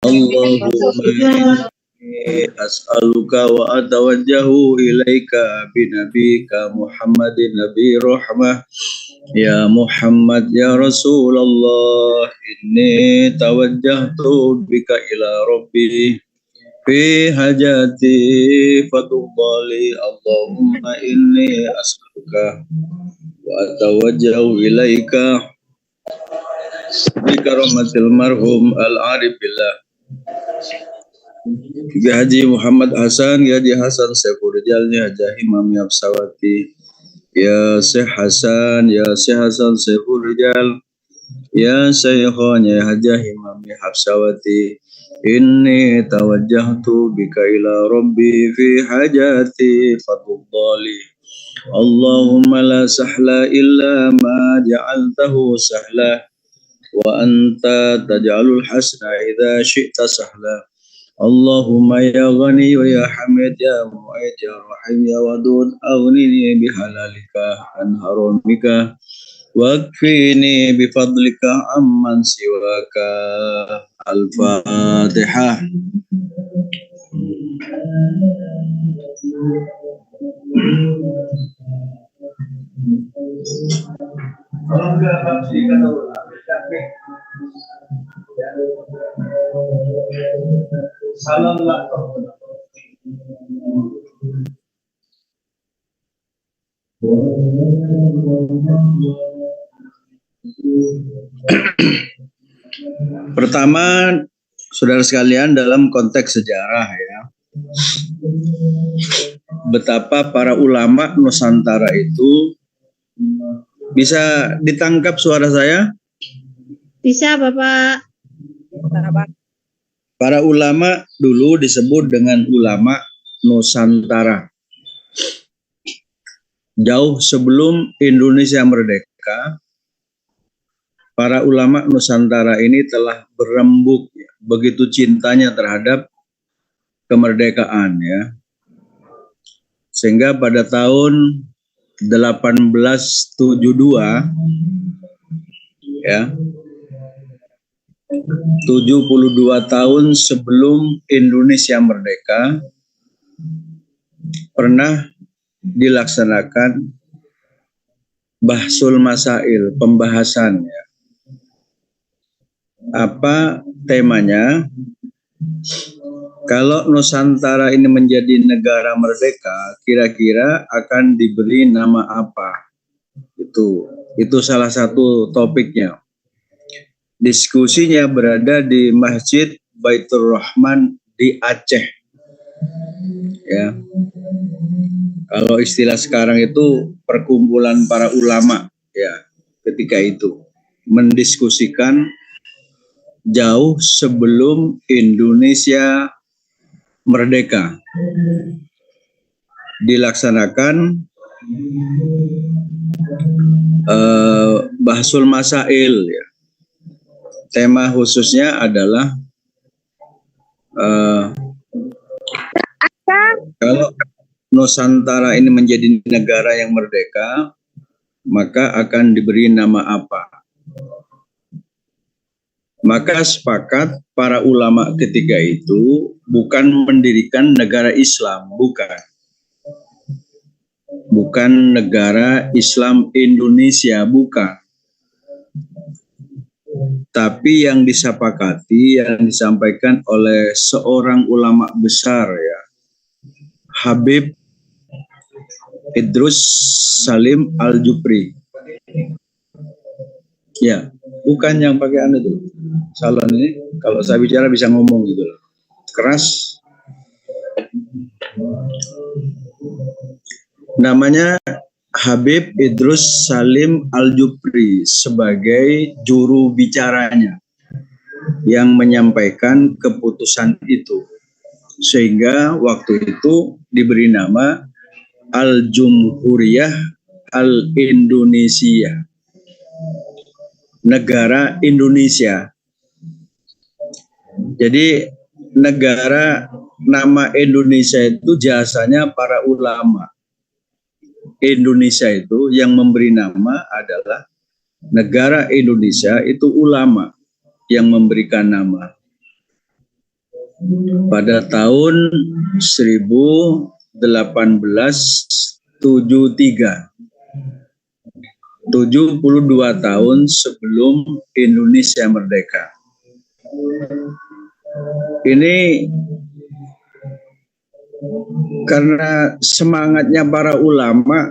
Allahumma inni as'aluka wa atawajjahu ilaika binabika Muhammadin Nabi Rahmah. Ya Muhammad ya Rasulullah, inni tawajjahtu bika ila Rabbi fi hajati fatuqbali. Allahumma inni as'aluka wa atawajjahu ilaika bika rahmatil marhum al-arif billah Haji Muhammad Hasan, ya Haji Hasan Saiful Rijal, ya Haji Imam Absawati, ya Syekh Hasan, ya Syekh Hasan Saiful Rijal, ya Syekhon, ya Haji Imam Absawati. Inni tawajjahtu bika ila Rabbi fi hajati fatuqbali. Allahumma la sahla illa ma ja'altahu sahla wa anta taj'alul hasna idza syi'ta sahla. Allahumma ya ghani wa ya hamid ya mu'id ya rahim ya wadud aghnini bihalalika an haramika wakfini bifadlika amman siwaka. Al-Fatihah. Pertama, saudara sekalian, dalam konteks sejarah ya, betapa para ulama Nusantara itu bisa ditangkap suara saya? Bisa, Bapak. Para ulama dulu disebut dengan ulama Nusantara. Jauh sebelum Indonesia merdeka, para ulama Nusantara ini telah berembuk begitu cintanya terhadap kemerdekaan ya. Sehingga pada tahun 1872 ya, 72 tahun sebelum Indonesia merdeka, pernah dilaksanakan Bahsul Masail, pembahasan ya. Apa temanya? Kalau Nusantara ini menjadi negara merdeka, kira-kira akan diberi nama apa? Itu salah satu topiknya. Diskusinya berada di Masjid Baitur Rahman di Aceh. Ya. Kalau istilah sekarang itu perkumpulan para ulama ya, ketika itu mendiskusikan jauh sebelum Indonesia merdeka. Dilaksanakan Bahsul Masail ya. Tema khususnya adalah kalau Nusantara ini menjadi negara yang merdeka, maka akan diberi nama apa? Maka sepakat para ulama ketika itu bukan mendirikan negara Islam, bukan negara Islam Indonesia, bukan. Tapi yang disepakati, yang disampaikan oleh seorang ulama besar ya, Habib Idrus Salim Al-Jupri. Ya, bukan yang pakai anu itu. Salon ini kalau saya bicara bisa ngomong gitu loh. Keras. Namanya Habib Idrus Salim Al-Jupri sebagai juru bicaranya yang menyampaikan keputusan itu. Sehingga waktu itu diberi nama Al-Jumhuriyah Al-Indonesia, negara Indonesia. Jadi negara, nama Indonesia itu jasanya para ulama. Indonesia itu yang memberi nama adalah negara Indonesia, itu ulama yang memberikan nama. pada tahun 1873. 72 tahun sebelum Indonesia merdeka. Ini karena semangatnya para ulama,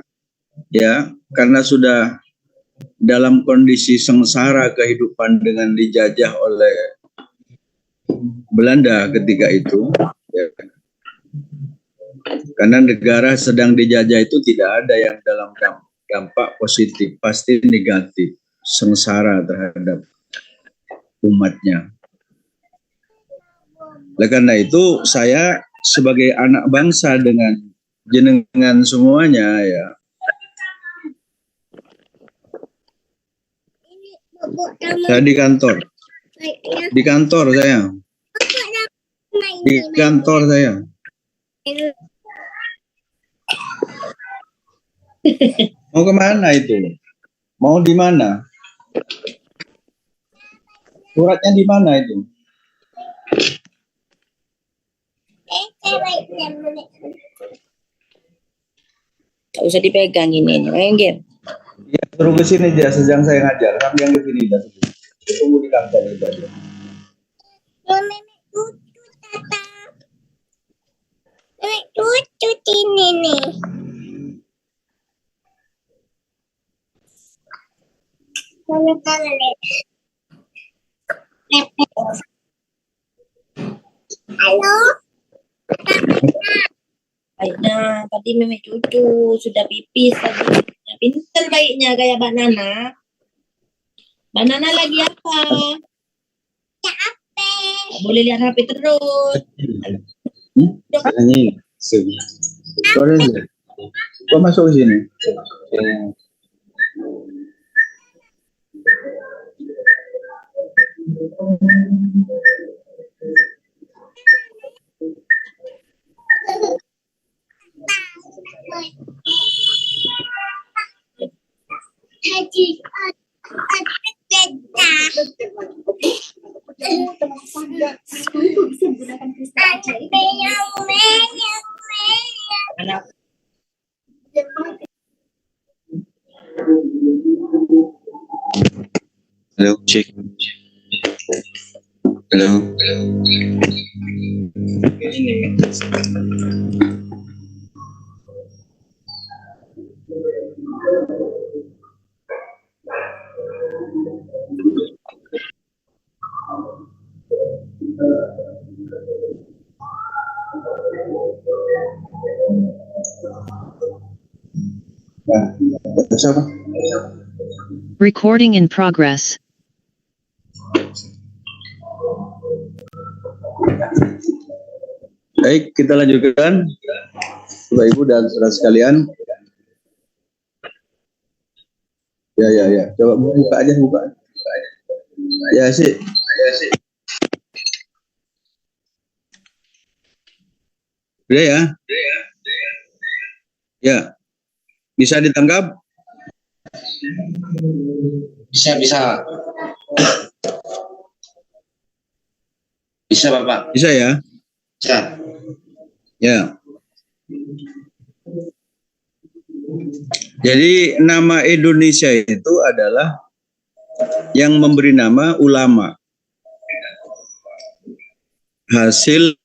ya, karena sudah dalam kondisi sengsara kehidupan dengan dijajah oleh Belanda ketika itu, ya. Karena negara sedang dijajah itu tidak ada yang dalam dampak positif, pasti negatif, sengsara terhadap umatnya. Oleh karena itu saya sebagai anak bangsa dengan jenengan semuanya, ya, saya di kantor saya, Mau kemana itu? Mau di mana? Suratnya di mana itu? Gak usah dipegang ini, Enggir. Ya, suruh ke sini aja, sedang saya ngajar. Kami yang ke sini dah. Tunggu di kantor itu aja. Nenek cucu ini nih. Halo. Baiknya, tadi Meme cucu sudah pipis tadi. Pinter baiknya kayak Mbak Nana. Mbak Nana lagi apa? Gak boleh lihat HP terus. Ini sini. Kau masuk ke sini. Anak. Halo, cek. Halo. Siapa? Recording in progress. Baik, kita lanjutkan. Bapak Ibu dan saudara sekalian. Ya. Coba buka aja. Ya sih. Udah ya. Ya. Bisa ditangkap? Bisa. Bisa, Bapak. Bisa ya? Bisa. Ya. Jadi nama Indonesia itu adalah yang memberi nama ulama. Hasil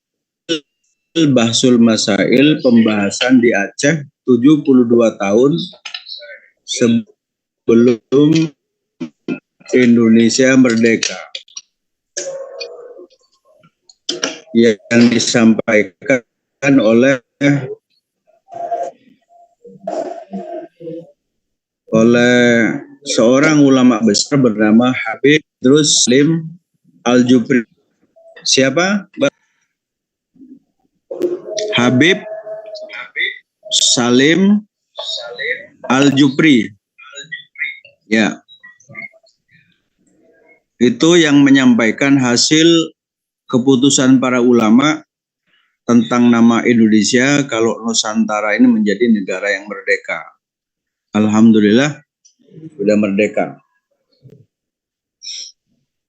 Bahsul Masail pembahasan di Aceh 72 tahun sebelum Indonesia merdeka. Yang disampaikan oleh seorang ulama besar bernama Habib Salim Al-Jufri. Siapa? Habib Salim Al-Jufri. Ya. Itu yang menyampaikan hasil keputusan para ulama tentang nama Indonesia kalau Nusantara ini menjadi negara yang merdeka. Alhamdulillah sudah merdeka.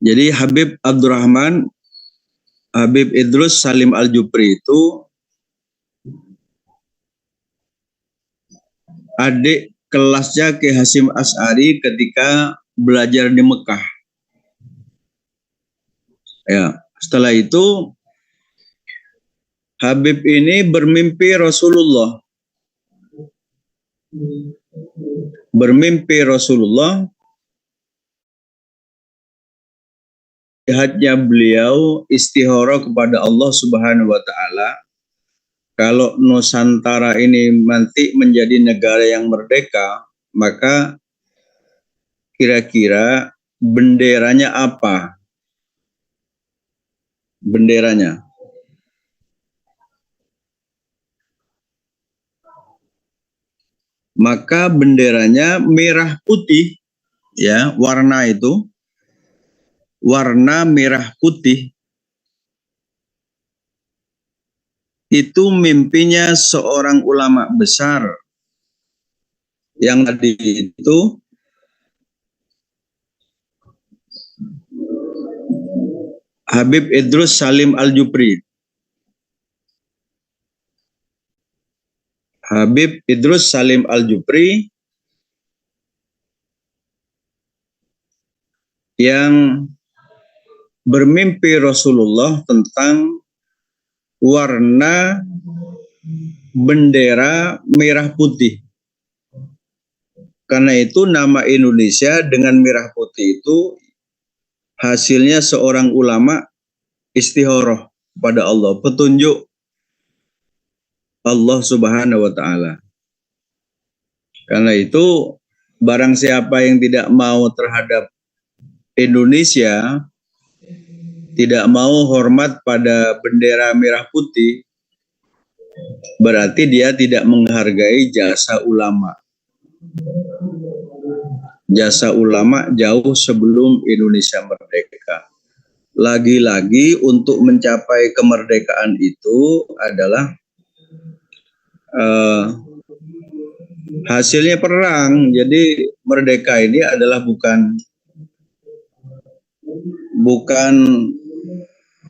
Jadi Habib Abdurrahman Habib Idrus Salim Al-Jupri itu adik kelasnya Ki Hasyim Asy'ari ketika belajar di Mekah. Ya, setelah itu Habib ini bermimpi Rasulullah. Lihatnya beliau istikharah kepada Allah Subhanahu wa taala, kalau Nusantara ini nanti menjadi negara yang merdeka, maka kira-kira benderanya apa? Benderanya. Maka benderanya merah putih, ya, warna itu warna merah putih. Itu mimpinya seorang ulama besar yang tadi itu Habib Idrus Salim Al-Jupri. Habib Idrus Salim Al-Jupri yang bermimpi Rasulullah tentang warna bendera merah putih. Karena itu nama Indonesia dengan merah putih itu hasilnya seorang ulama istikharah pada Allah, petunjuk Allah Subhanahu wa taala. Karena itu barang siapa yang tidak mau terhadap Indonesia, tidak mau hormat pada bendera merah putih, berarti dia tidak menghargai jasa ulama. Jasa ulama jauh sebelum Indonesia merdeka. Lagi-lagi untuk mencapai kemerdekaan itu adalah hasilnya perang. Jadi merdeka ini adalah bukan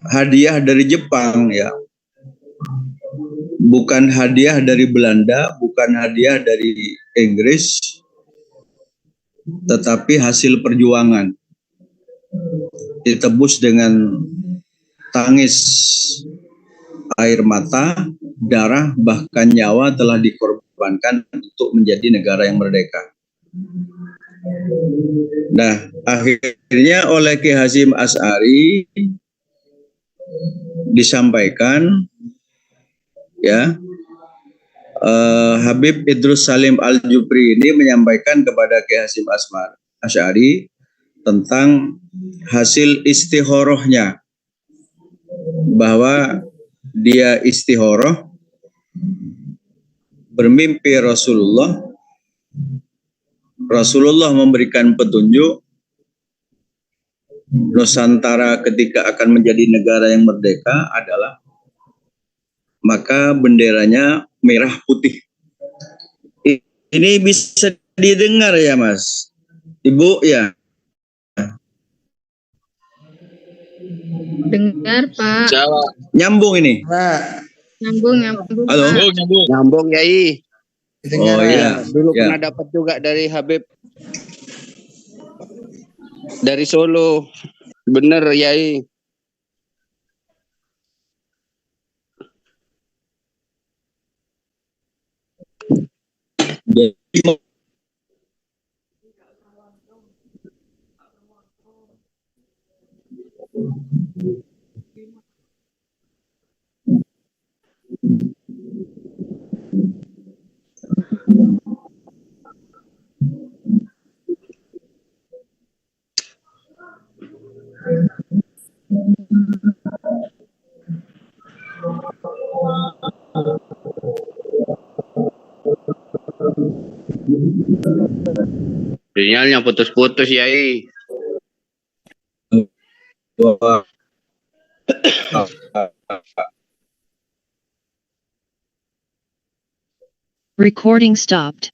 hadiah dari Jepang, ya. Bukan hadiah dari Belanda, bukan hadiah dari Inggris, tetapi hasil perjuangan. Ditebus dengan tangis, air mata, darah, bahkan nyawa telah dikorbankan untuk menjadi negara yang merdeka. Nah, akhirnya oleh Ki Hasyim Asy'ari disampaikan, ya, Habib Idrus Salim Al-Jupri ini menyampaikan kepada Ki Hasyim Asy'ari tentang hasil istikharahnya, bahwa dia istikharah bermimpi Rasulullah memberikan petunjuk Nusantara ketika akan menjadi negara yang merdeka adalah maka benderanya merah putih. Ini bisa didengar ya Mas, Ibu, ya? Dengar, Pak. Nyambung ini? Nyambung. Halo? Pak. Nyambung, Yai. Oh iya. Dulu Ya. pernah dapat juga dari Habib dari Solo. Bener, Yai. Jadi, Sinyalnya putus-putus, Yai. bahwa Recording stopped.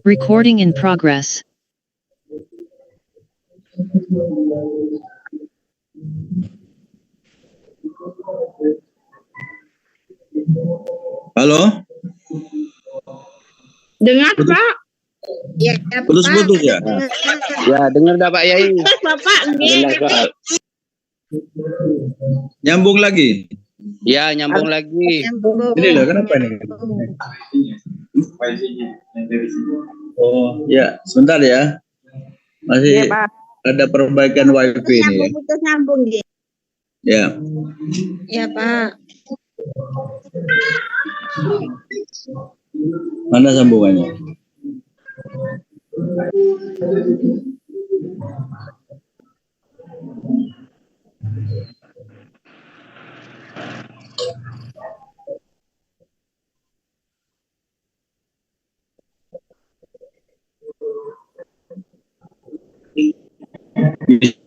Recording in progress. Halo? Dengar, Pak? Ya, Putus-putus ya? Ya, dengar dah Pak Yai. Bapak. Dengar, Pak. Nyambung lagi. Ya, nyambung lagi. Ini loh, kenapa ini? Oh, ya, sebentar ya. Masih ada perbaikan wifi ini ya. Putus nyambung, Ya. Ya, Pak. Mana sambungannya?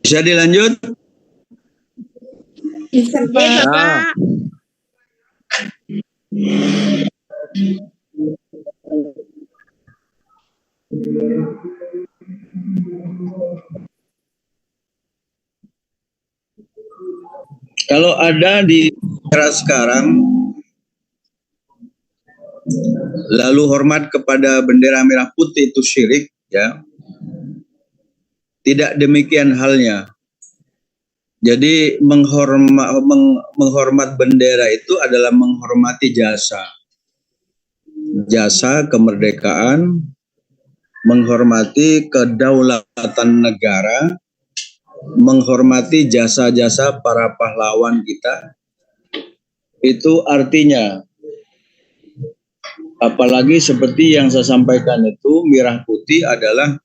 Bisa dilanjut? Bisa, Pak. Kalau ada di era sekarang, lalu hormat kepada bendera merah putih itu syirik, ya. Tidak demikian halnya. Jadi menghormat bendera itu adalah menghormati jasa. Jasa kemerdekaan, menghormati kedaulatan negara, menghormati jasa-jasa para pahlawan kita. Itu artinya, apalagi seperti yang saya sampaikan itu, merah putih adalah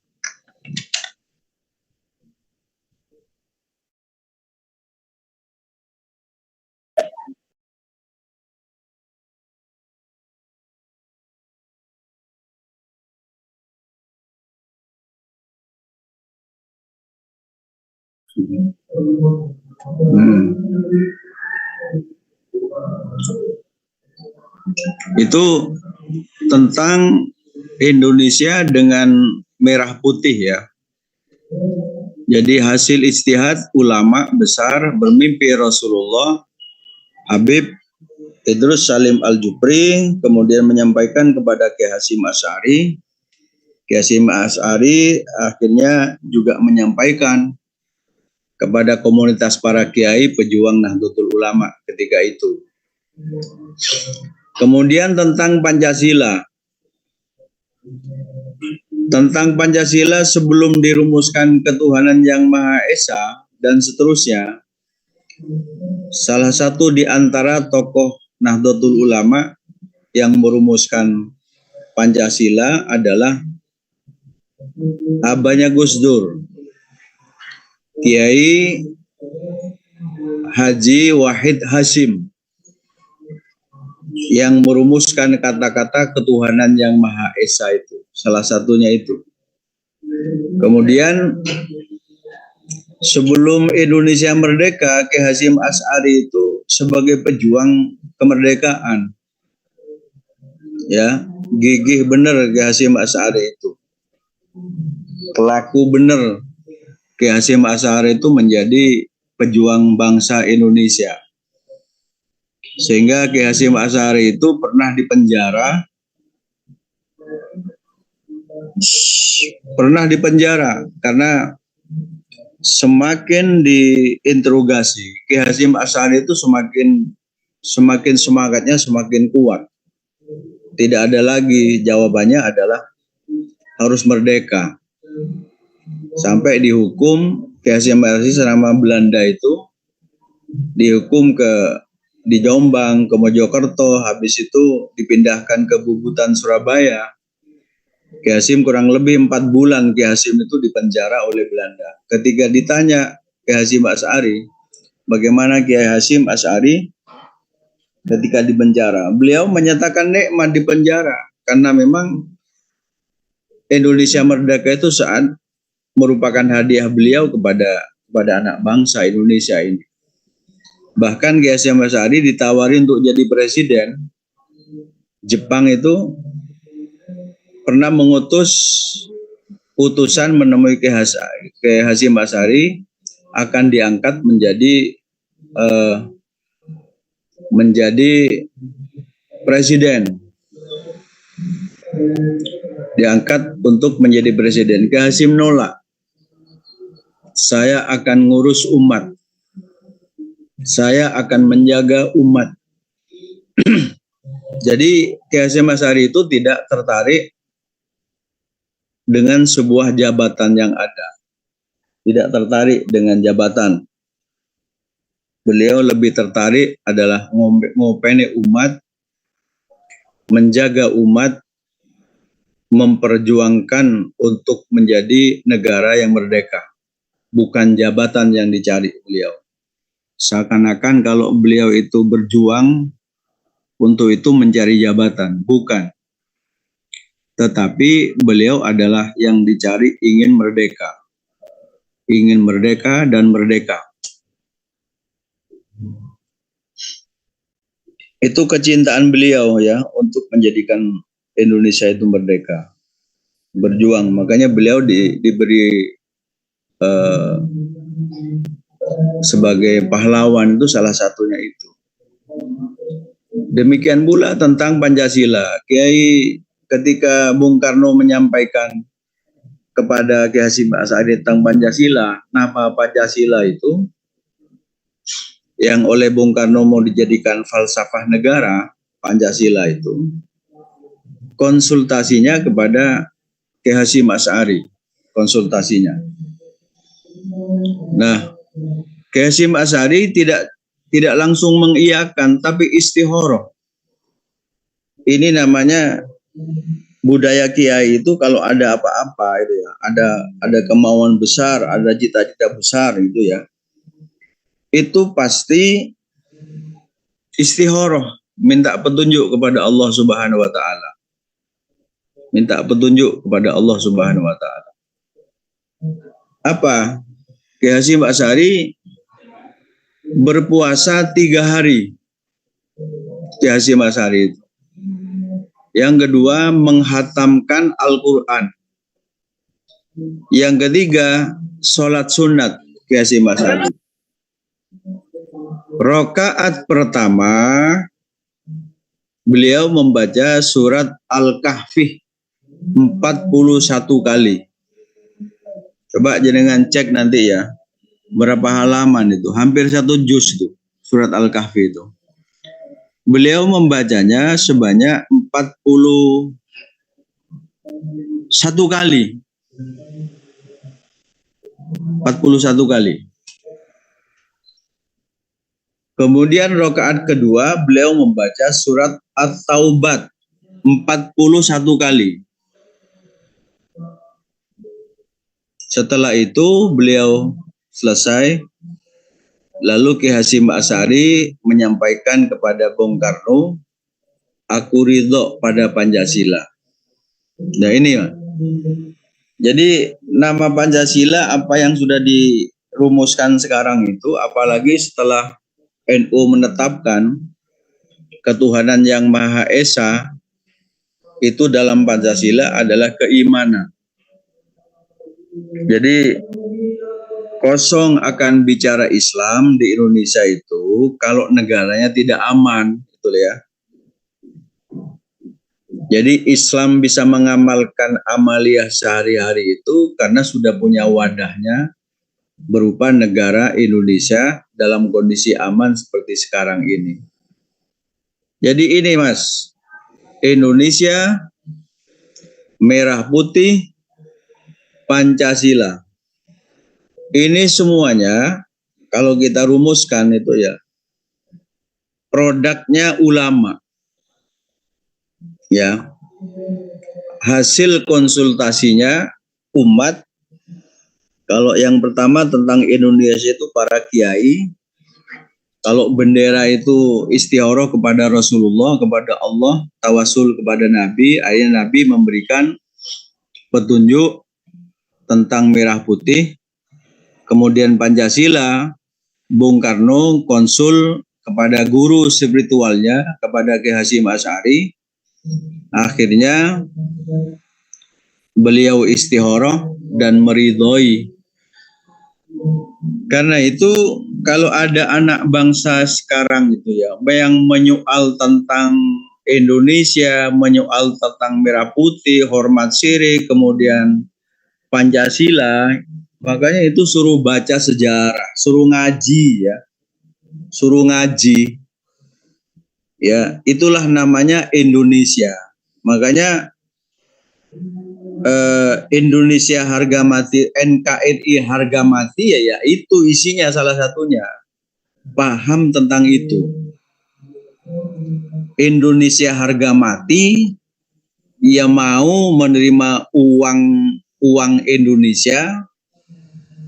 itu tentang Indonesia dengan merah putih ya. Jadi hasil ijtihad ulama besar bermimpi Rasulullah, Habib Idrus Salim Al-Jupri, kemudian menyampaikan kepada Kiai Hasyim Asy'ari. Kiai Hasyim Asy'ari akhirnya juga menyampaikan kepada komunitas para kiai pejuang Nahdlatul Ulama ketika itu. Kemudian tentang Pancasila. Tentang Pancasila sebelum dirumuskan ketuhanan yang Maha Esa dan seterusnya, salah satu di antara tokoh Nahdlatul Ulama yang merumuskan Pancasila adalah abahnya Gus Dur, Kiai Haji Wahid Hasyim, yang merumuskan kata-kata ketuhanan yang Maha Esa itu. Salah satunya itu. Kemudian sebelum Indonesia merdeka, Kiai Hasyim Asy'ari itu sebagai pejuang kemerdekaan. Ya, gigih bener Kiai Hasyim Asy'ari itu. Pelaku bener Kiai Hasyim Asy'ari itu menjadi pejuang bangsa Indonesia. Sehingga Kiai Hasyim Asy'ari itu pernah dipenjara karena semakin diinterogasi, Kiai Hasyim Asy'ari itu semakin semangatnya semakin kuat. Tidak ada lagi, jawabannya adalah harus merdeka. Sampai dihukum Kiai Hasyim Asy'ari selama Belanda itu dihukum di Jombang, ke Mojokerto, habis itu dipindahkan ke Bubutan, Surabaya. Kiai Hasyim kurang lebih 4 bulan Kiai Hasyim itu dipenjara oleh Belanda. Ketika ditanya Kiai Hasyim Asy'ari, bagaimana Kiai Hasyim Asy'ari ketika di penjara, beliau menyatakan nikmat di penjara karena memang Indonesia merdeka itu saat merupakan hadiah beliau kepada anak bangsa Indonesia ini. Bahkan Kiai Hasyim Asy'ari ditawari untuk jadi presiden. Jepang itu pernah mengutus utusan menemui Kiai Hasyim Asy'ari akan diangkat menjadi presiden. Diangkat untuk menjadi presiden. Ki Hasyim nolak. Saya akan ngurus umat. Saya akan menjaga umat. Jadi Ki Hasyim Asy'ari itu tidak tertarik dengan sebuah jabatan yang ada. Tidak tertarik dengan jabatan. Beliau lebih tertarik adalah ngopeni umat, menjaga umat, memperjuangkan untuk menjadi negara yang merdeka. Bukan jabatan yang dicari beliau. Seakan-akan kalau beliau itu berjuang untuk itu mencari jabatan. Bukan. Tetapi beliau adalah yang dicari ingin merdeka. Ingin merdeka dan merdeka. Itu kecintaan beliau ya untuk menjadikan Indonesia itu merdeka. Berjuang. Makanya beliau diberi sebagai pahlawan itu salah satunya itu. Demikian pula tentang Pancasila. Kiai ketika Bung Karno menyampaikan kepada Ki Hasyim Asy'ari tentang Pancasila, nama Pancasila itu yang oleh Bung Karno mau dijadikan falsafah negara, Pancasila itu konsultasinya kepada Ki Hasyim Asy'ari, konsultasinya. Nah, Ki Hasyim Asy'ari tidak langsung mengiyakan, tapi istikharah. Ini namanya budaya kiai itu kalau ada apa-apa itu ya, ada kemauan besar, ada cita-cita besar itu ya. Itu pasti istikharah, minta petunjuk kepada Allah Subhanahu wa taala. Minta petunjuk kepada Allah Subhanahu wa taala. Apa? Ki Hasyim Asy'ari berpuasa 3 hari. Ki Hasyim Asy'ari itu. Yang kedua, menghatamkan Al-Quran. Yang ketiga, sholat sunat Ki Hasyim Asy'ari. Rakaat pertama, beliau membaca surat Al-Kahfi 41 kali. Coba jenengan cek nanti ya, berapa halaman itu, hampir 1 juz itu, surat Al-Kahfi itu. Beliau membacanya sebanyak 41 kali. 41 kali. Kemudian rakaat kedua beliau membaca surat At-Taubat 41 kali. Setelah itu beliau selesai. Lalu Ki Hasyim Asy'ari menyampaikan kepada Bung Karno, aku ridho pada Pancasila. Nah ini, jadi nama Pancasila apa yang sudah dirumuskan sekarang itu, apalagi setelah NU menetapkan ketuhanan yang Maha Esa, itu dalam Pancasila adalah keimanan. Jadi kosong akan bicara Islam di Indonesia itu kalau negaranya tidak aman, betul ya. Jadi Islam bisa mengamalkan amaliyah sehari-hari itu karena sudah punya wadahnya berupa negara Indonesia dalam kondisi aman seperti sekarang ini. Jadi ini Mas, Indonesia merah putih Pancasila. Ini semuanya kalau kita rumuskan itu ya produknya ulama. Ya. Hasil konsultasinya umat. Kalau yang pertama tentang Indonesia itu para kiai. Kalau bendera itu istikharah kepada Rasulullah, kepada Allah, tawasul kepada Nabi, akhirnya Nabi memberikan petunjuk tentang merah putih. Kemudian Pancasila, Bung Karno konsul kepada guru spiritualnya, kepada Ki Hasyim Asy'ari. Akhirnya beliau istikharah dan meridhoi Karena itu kalau ada anak bangsa sekarang itu ya yang menyoal tentang Indonesia, menyoal tentang merah putih, hormat siri, kemudian Pancasila, makanya itu suruh baca sejarah, suruh ngaji ya. Suruh ngaji. Ya, itulah namanya Indonesia. Makanya Indonesia harga mati, NKRI harga mati ya itu isinya salah satunya. Paham tentang itu. Indonesia harga mati, ya mau menerima uang Indonesia,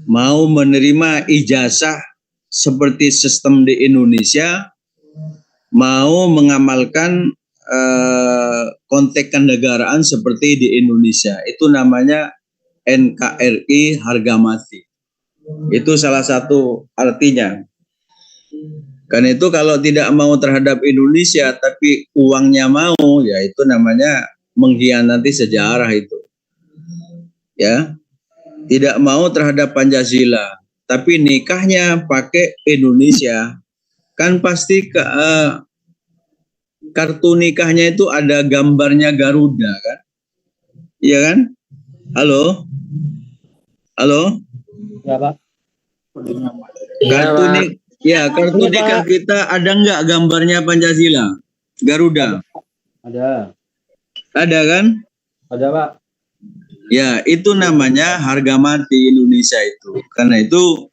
mau menerima ijazah seperti sistem di Indonesia, mau mengamalkan konteks kenegaraan seperti di Indonesia. Itu namanya NKRI harga mati. Itu salah satu artinya. Karena itu kalau tidak mau terhadap Indonesia tapi uangnya mau, ya itu namanya mengkhianati sejarah itu. Ya. Tidak mau terhadap Pancasila, tapi nikahnya pakai Indonesia. Kan pasti kartu nikahnya itu ada gambarnya Garuda kan? Iya kan? Halo? Halo? Ya, Pak. Kartu nikah kita ada nggak gambarnya Pancasila? Garuda? Ada. Ada kan? Ada, Pak. Ya, itu namanya harga mati Indonesia itu. Karena itu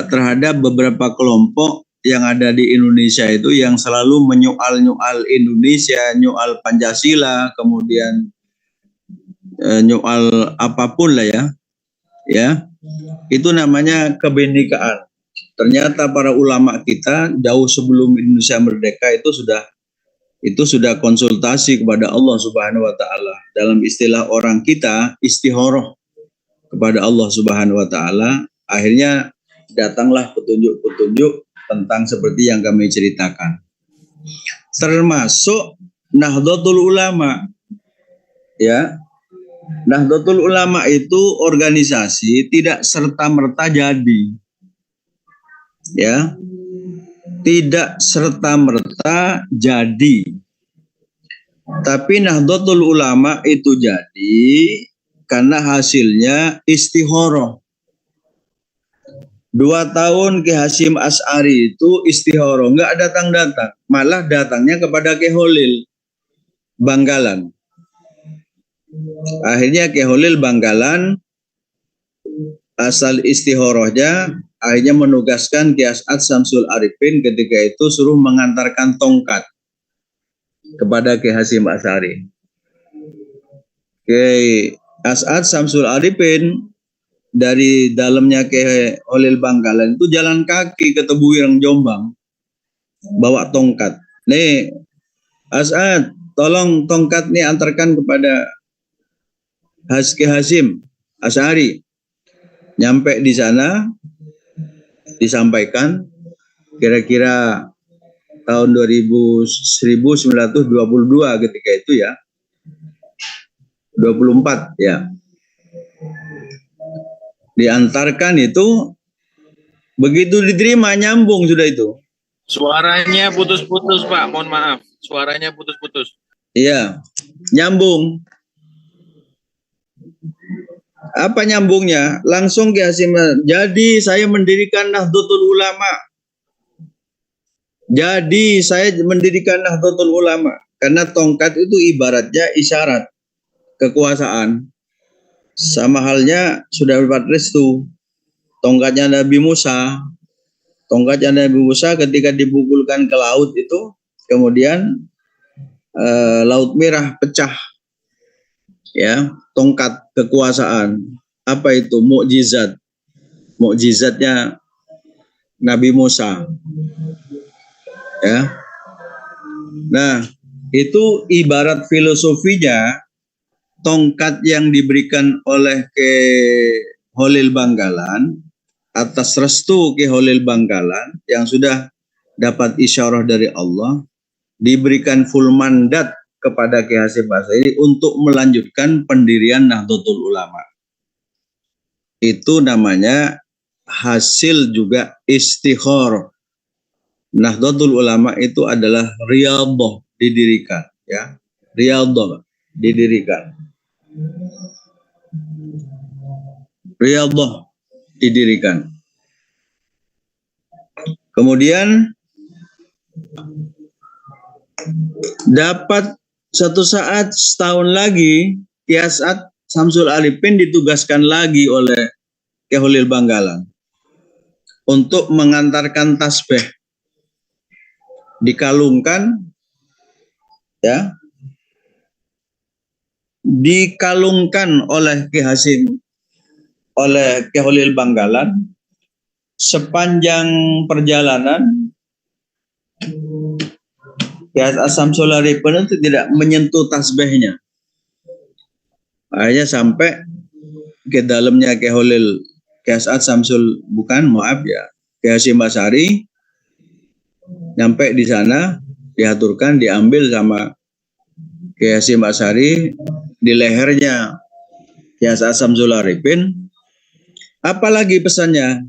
terhadap beberapa kelompok yang ada di Indonesia itu yang selalu menyoal-nyoal Indonesia, nyoal Pancasila, kemudian nyoal apapun lah ya. Ya. Itu namanya kebinekaan. Ternyata para ulama kita jauh sebelum Indonesia merdeka itu sudah konsultasi kepada Allah Subhanahu wa taala. Dalam istilah orang kita, istikharah kepada Allah Subhanahu wa taala. Akhirnya datanglah petunjuk-petunjuk tentang seperti yang kami ceritakan. Termasuk Nahdlatul Ulama. Ya. Nahdlatul Ulama itu organisasi tidak serta-merta jadi. Ya. Tidak serta-merta jadi. Tapi Nahdlatul Ulama itu jadi karena hasilnya istikharah. 2 tahun Ki Hasyim Asy'ari itu istikharah, enggak datang-datang, malah datangnya kepada Ki Holil Bangkalan. Akhirnya Ki Holil Bangkalan asal istikharahnya akhirnya menugaskan Ki As'ad Syamsul Arifin ketika itu suruh mengantarkan tongkat kepada Ki Hasyim Asy'ari. Ki As'ad Syamsul Arifin dari dalamnya Ki Holil Bangkalan itu jalan kaki ke Tebuireng Jombang bawa tongkat. Nih As'ad, tolong tongkat nih antarkan kepada Ki Hasyim Asy'ari. Nyampe di sana disampaikan kira-kira tahun 1922 ketika itu ya. 24 ya. Diantarkan itu begitu diterima nyambung sudah itu. Suaranya putus-putus, Pak. Mohon maaf. Suaranya putus-putus. Iya, nyambung. Apa nyambungnya? Langsung Ki Hasyim. Jadi saya mendirikan Nahdlatul Ulama. Jadi saya mendirikan Nahdlatul Ulama. Karena tongkat itu ibaratnya isyarat kekuasaan. Sama halnya sudah dapat restu. Tongkatnya Nabi Musa. Tongkatnya Nabi Musa ketika dipukulkan ke laut itu, kemudian Laut Merah pecah. Ya, tongkat kekuasaan. Apa itu? Mukjizat. Mukjizatnya Nabi Musa. Ya. Nah, itu ibarat filosofinya tongkat yang diberikan oleh Ki Holil Bangkalan atas restu Ki Holil Bangkalan yang sudah dapat isyarah dari Allah, diberikan full mandat kepada Ki Hasyim Asy'ari untuk melanjutkan pendirian Nahdlatul Ulama. Itu namanya hasil juga istikharah. Nahdlatul Ulama itu adalah riyadhah, didirikan, ya. Riyadhah, didirikan. Riyadhah, didirikan. Kemudian dapat satu saat setahun lagi Kiai As'ad Samsul Arifin ditugaskan lagi oleh Kiai Holil Banggalan untuk mengantarkan tasbih, dikalungkan, ya, dikalungkan oleh Kiai Hasim, oleh Kiai Holil Banggalan. Sepanjang perjalanan Kiai Samsul Arifin itu tidak menyentuh tasbihnya. Akhirnya sampai ke dalamnya Kiai Holil, Kiai Samsul, Kiai Hasim Asy'ari, nyampe di sana diaturkan, diambil sama Kiai Hasim Asy'ari di lehernya Kiai Samsul Arifin. Apalagi pesannya?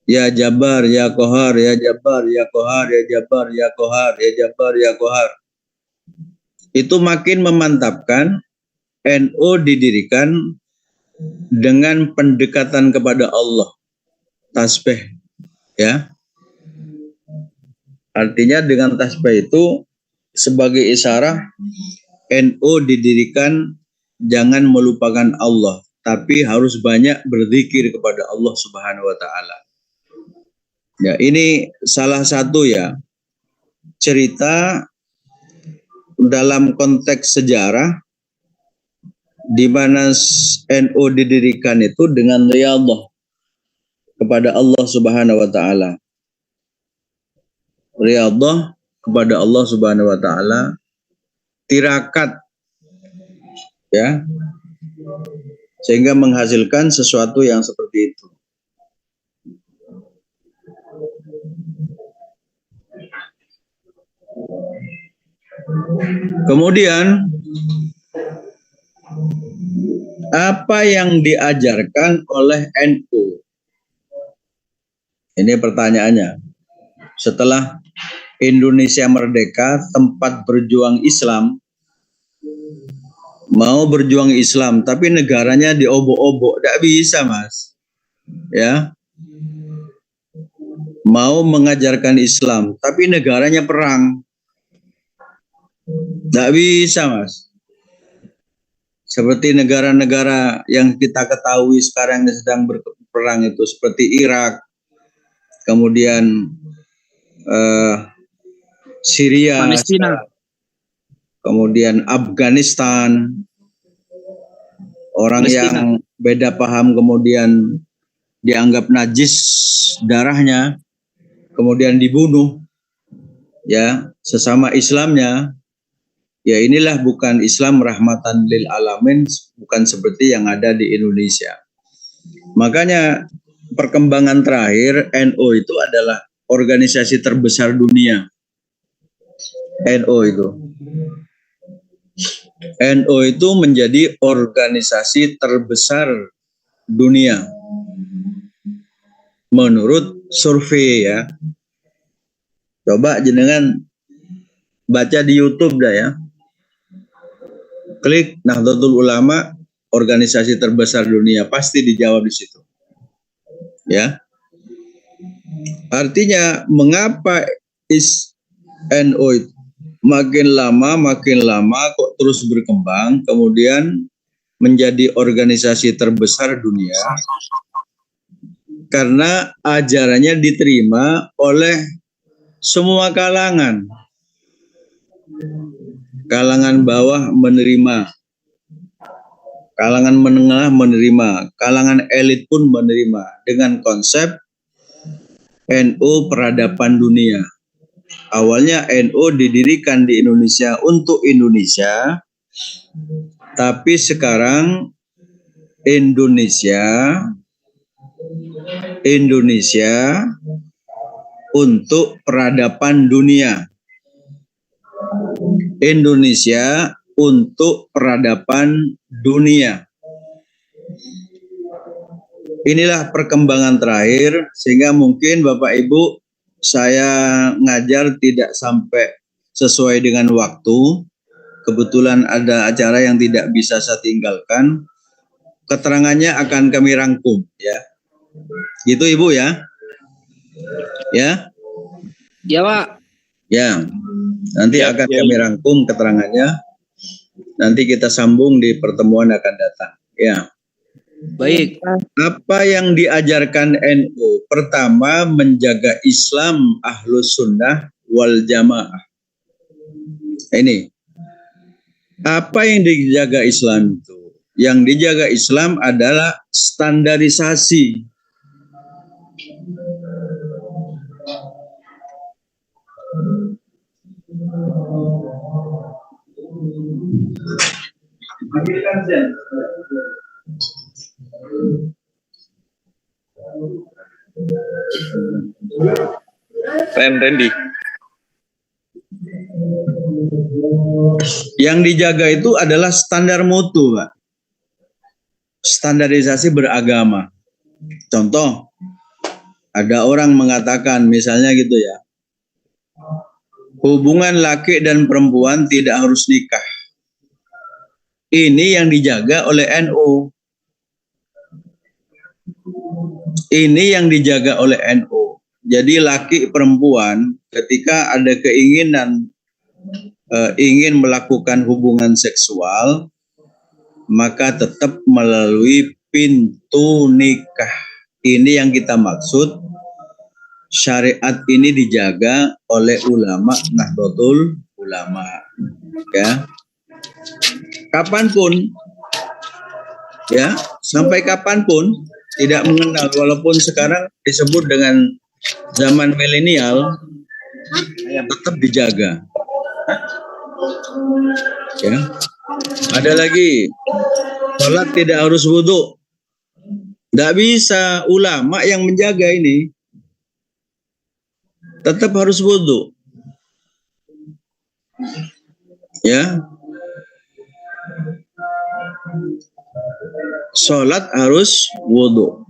Ya Jabar, ya Qahar, ya Jabar, ya Qahar, ya Jabar, ya Qahar, ya Jabar, ya Qahar. Itu makin memantapkan NU didirikan dengan pendekatan kepada Allah. Tasbih, ya. Artinya dengan tasbih itu sebagai isyarat NU didirikan jangan melupakan Allah, tapi harus banyak berzikir kepada Allah Subhanahu wa taala. Ya, ini salah satu, ya, cerita dalam konteks sejarah di mana NU didirikan itu dengan riyadhah kepada Allah Subhanahu wa taala. Riyadhah kepada Allah Subhanahu wa taala, tirakat, ya, sehingga menghasilkan sesuatu yang seperti itu. Kemudian apa yang diajarkan oleh NU? Ini pertanyaannya. Setelah Indonesia merdeka, tempat berjuang Islam, mau berjuang Islam, tapi negaranya diobok-obok, tidak bisa, Mas. Ya, mau mengajarkan Islam, tapi negaranya perang. Tidak bisa, Mas. Seperti negara-negara yang kita ketahui sekarang yang sedang berperang itu, seperti Irak, kemudian Syria, Palestina, kemudian Afghanistan. Orang Palestina yang beda paham kemudian dianggap najis darahnya, kemudian dibunuh, ya, sesama Islamnya. Ya, inilah bukan Islam rahmatan lil alamin, bukan seperti yang ada di Indonesia. Makanya perkembangan terakhir NU itu adalah organisasi terbesar dunia. NU itu menjadi organisasi terbesar dunia menurut survei, ya. Coba jenengan baca di YouTube dah, ya. Klik Nahdlatul Ulama, organisasi terbesar dunia, pasti dijawab di situ. Ya. Artinya mengapa NU itu makin lama kok terus berkembang, kemudian menjadi organisasi terbesar dunia? Karena ajarannya diterima oleh semua kalangan. Kalangan bawah menerima, kalangan menengah menerima, kalangan elit pun menerima, dengan konsep NU peradaban dunia. Awalnya NU didirikan di Indonesia untuk Indonesia, tapi sekarang Indonesia untuk peradaban dunia. Indonesia untuk peradaban dunia. inilah perkembangan terakhir, sehingga mungkin Bapak Ibu saya ngajar tidak sampai sesuai dengan waktu. Kebetulan ada acara yang tidak bisa saya tinggalkan. Keterangannya akan kami rangkum, ya. Gitu Ibu ya. Ya. Ya, Pak. Ya. Nanti akan kami rangkum keterangannya. Nanti kita sambung di pertemuan akan datang. Ya. Baik. Apa yang diajarkan NU? Pertama, menjaga Islam Ahlus Sunnah wal Jamaah. Ini. Apa yang dijaga Islam itu? Yang dijaga Islam adalah standarisasi. Randy. Yang dijaga itu adalah standar mutu, Pak. Standarisasi beragama. Contoh, ada orang mengatakan misalnya gitu ya, hubungan laki dan perempuan tidak harus nikah. Ini yang dijaga oleh NU. Ini yang dijaga oleh NU. Jadi laki perempuan ketika ada keinginan ingin melakukan hubungan seksual, maka tetap melalui pintu nikah. Ini yang kita maksud. Syariat ini dijaga oleh ulama Nahdlatul Ulama. Ya. Kapanpun, ya, sampai kapanpun tidak mengenal, walaupun sekarang disebut dengan zaman milenial, tetap dijaga. Ya. Ada lagi, sholat tidak harus wudhu. Tidak bisa, ulama yang menjaga ini. Tetap harus wudhu. Ya. Sholat harus wudhu.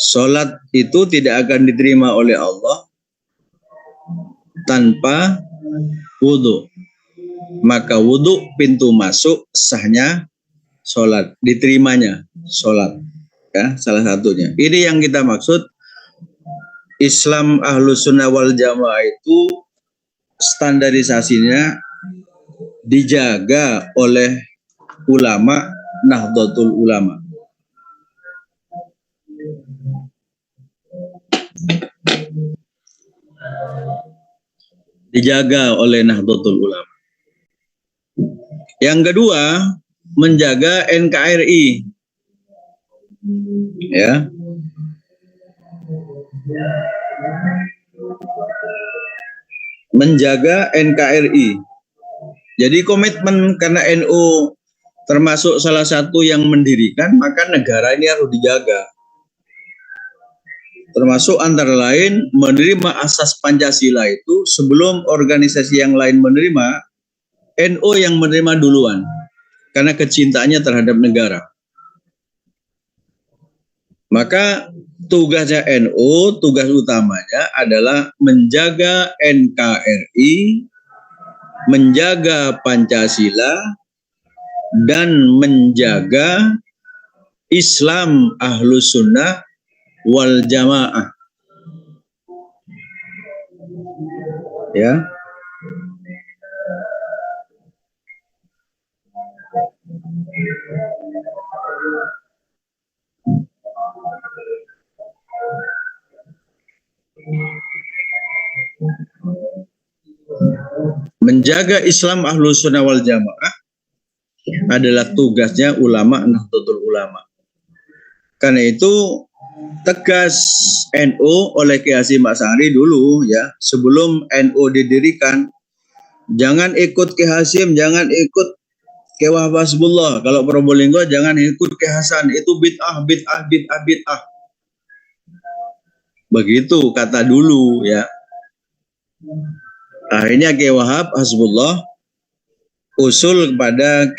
Sholat itu tidak akan diterima oleh Allah tanpa wudhu. Maka wudhu pintu masuk sahnya sholat, diterimanya sholat. Ya, salah satunya. Ini yang kita maksud Islam Ahlus Sunnah wal Jamaah itu standarisasinya dijaga oleh ulama Nahdlatul Ulama. Dijaga oleh Nahdlatul Ulama. Yang kedua, menjaga NKRI. Ya. Menjaga NKRI. Jadi komitmen, karena NU termasuk salah satu yang mendirikan, maka negara ini harus dijaga. Termasuk antara lain menerima asas Pancasila itu sebelum organisasi yang lain menerima, NU yang menerima duluan karena kecintaannya terhadap negara. Maka tugasnya NU, tugas utamanya adalah menjaga NKRI, menjaga Pancasila, dan menjaga Islam Ahlus Sunnah wal Jamaah. Ya. Menjaga Islam Ahlus Sunnah wal Jamaah adalah tugasnya ulama Nahdlatul Ulama. Karena itu tegas NU oleh Kiai Hasyim Asy'ari dulu ya, sebelum NU didirikan, jangan ikut Kiai Hasyim, jangan ikut Kiai Wahab Hasbullah. Kalau Probolinggo jangan ikut Kiai Hasan, itu bid'ah. Begitu kata dulu ya. Akhirnya Kiai Wahab Hasbullah usul kepada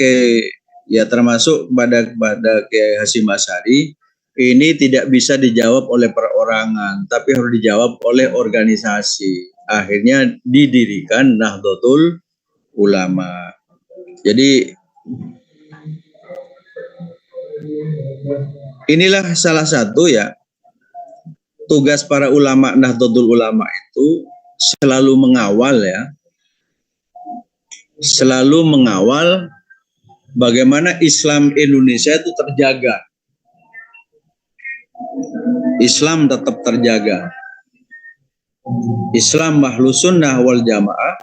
ya termasuk kepada Kiai Hasyim Asy'ari ini tidak bisa dijawab oleh perorangan, tapi harus dijawab oleh organisasi. Akhirnya didirikan Nahdlatul Ulama. Jadi inilah salah satu ya tugas para ulama Nahdlatul Ulama itu selalu mengawal ya. Selalu mengawal bagaimana Islam Indonesia itu terjaga. Islam tetap terjaga. Islam Ahlus Sunnah wal Jamaah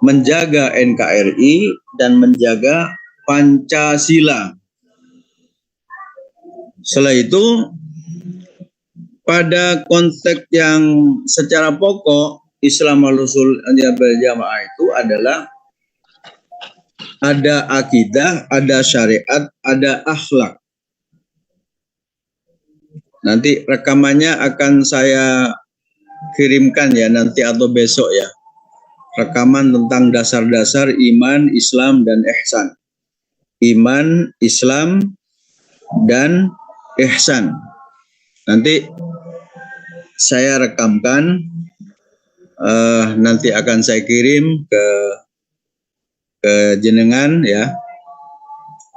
menjaga NKRI dan menjaga Pancasila. Setelah itu, pada konteks yang secara pokok Islam Ahlus Sunnah wal Jamaah itu adalah ada akidah, ada syariat, ada akhlak. Nanti rekamannya akan saya kirimkan ya nanti atau besok ya. Rekaman tentang dasar-dasar iman, Islam, dan ihsan. Iman, Islam, dan ihsan. Nanti saya rekamkan, nanti akan saya kirim ke jenengan ya,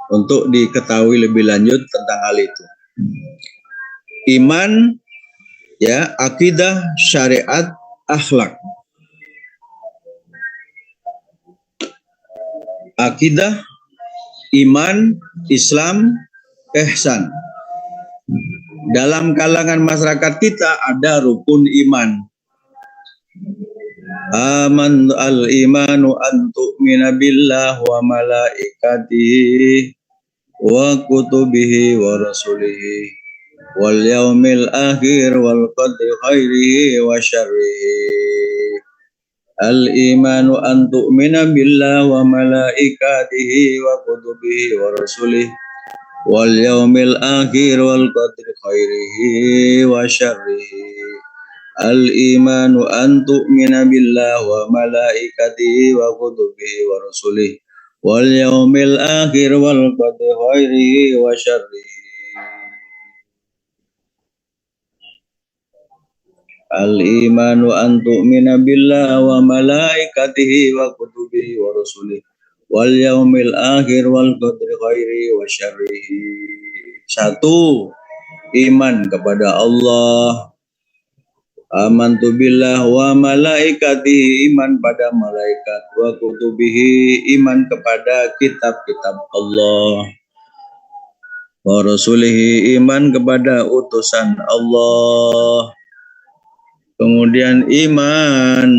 untuk diketahui lebih lanjut tentang hal itu. Iman, ya, akidah, syariat, akhlak. Akidah, iman, Islam, ihsan. Dalam kalangan masyarakat kita ada rukun iman. Aman al-imanu an tu'mina billah wa malaikatihi wa kutubihi wa rasulihi wal yaumil akhir wal qadri khairihi wa syarrihi. Al-imanu an tu'mina billah wa malaikatihi wa kutubihi wa rasulihi wal yaumil akhir wal qadri khairihi wa syarrihi. Al-imanu an tu'mina billah wa malaikatihi wa kutubihi wa rasulihi wal yaumil akhir wal qadri khairihi wa syarrihi. Al-imanu an tu'mina billah wa malaikatihi wa kutubihi wa rasulihi wal yaumil akhir wal qadri khairihi wa syarrihi. Satu, iman kepada Allah. Amantu billah wa malaikatihi, iman pada malaikat, wa kutubihi, iman kepada kitab-kitab Allah, wa rasulihi, iman kepada utusan Allah. Kemudian iman